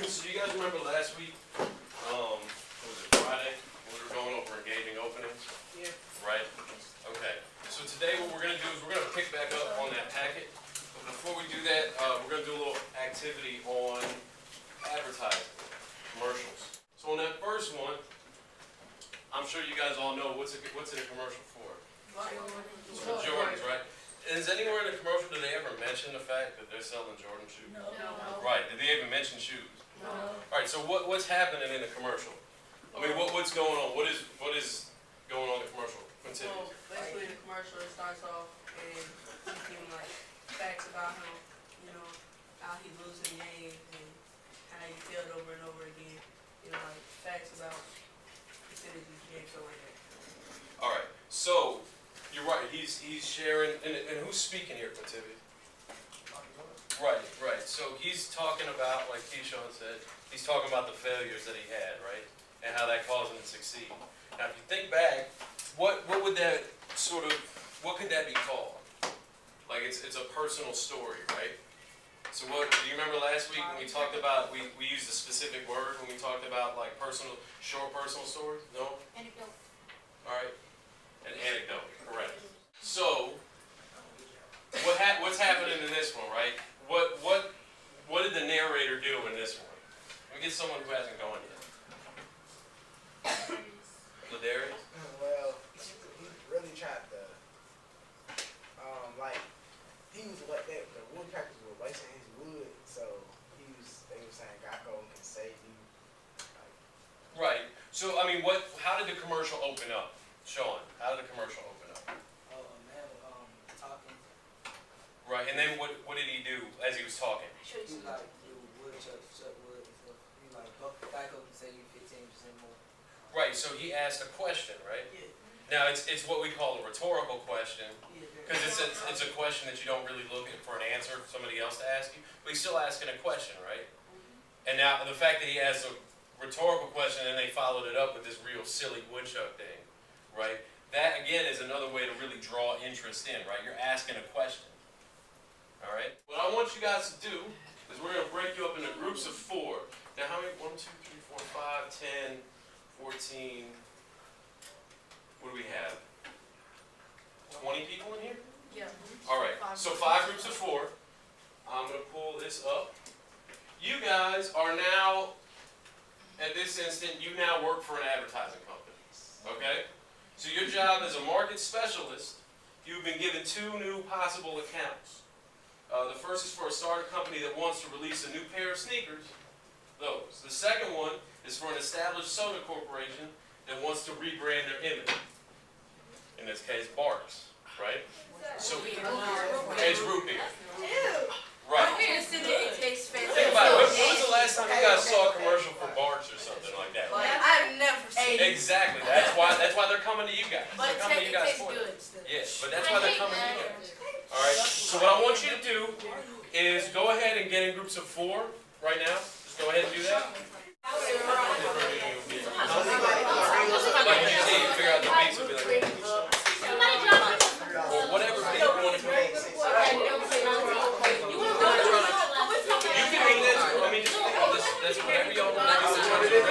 So you guys remember last week, what was it, Friday, when we were going over engaging openings? Yeah. Right? Okay. So today what we're gonna do is we're gonna pick back up on that packet. But before we do that, we're gonna do a little activity on advertising, commercials. So on that first one, I'm sure you guys all know what's it a commercial for? It's for Jordans, right? Is anywhere in the commercial, do they ever mention the fact that they're selling Jordan shoes? No. Right, did they even mention shoes? No. Alright, so what's happening in the commercial? I mean, what's going on? What is going on in the commercial? Continue. Well, basically the commercial starts off and he's giving like facts about him, you know, how he loses games and how he failed over and over again. You know, like facts about percentages of games, so like that. Alright, so you're right, he's sharing, and who's speaking here, Pativi? Right, so he's talking about, like Keyshawn said, he's talking about the failures that he had, right? And how that caused him to succeed. Now if you think back, what would that sort of, what could that be called? Like it's a personal story, right? So what, do you remember last week when we talked about, we used a specific word when we talked about like short personal stories? No? Anecdote. Alright, an anecdote, correct. So, what's happening in this one, right? What did the narrator do in this one? Let me get someone who hasn't gone yet. Ladarius? Well, he really tried to, he was what the woodpeckers were wasting his wood, so they were saying Geico can save you. Right. So, I mean, how did the commercial open up? Sean, how did the commercial open up? Oh, a man talking. Right, and then what did he do as he was talking? He like do wood chuck wood and stuff. He like Geico can save you 15% more. Right, so he asked a question, right? Yeah. Now, it's what we call a rhetorical question, Yeah. because it's a question that you don't really look at for an answer for somebody else to ask you, but he's still asking a question, right? And now, the fact that he asked a rhetorical question and they followed it up with this real silly woodchuck thing, right? That, again, is another way to really draw interest in, right? You're asking a question, all right? What I want you guys to do is we're going to break you up into groups of 4. Now, how many? 1, 2, 3, 4, 5, 10, 14, what do we have? 20 people in here? Yeah. All right, so 5 groups of 4. I'm going to pull this up. You guys are now, at this instant, you now work for an advertising company, okay? So your job as a market specialist, you've been given 2 new possible accounts. The first is for a startup company that wants to release a new pair of sneakers, those. The second one is for an established soda corporation that wants to rebrand their image. In this case, Barks, right? So, it's root beer. Right. It tastes Think fantastic. about it. When was the last time you guys saw a commercial for Barks or something like that? I've never seen it. Exactly. That's why they're coming to you guys. But They're coming to you it guys tastes for it. good still. Yes, but that's why they're coming to you guys. All right. So what I want you to do is go ahead and get in groups of 4 right now. Just go ahead and do that. Like you just need to figure out the beats. It'll be like, or whatever beat you want to do. You can do this. I mean, that's whatever y'all want to do.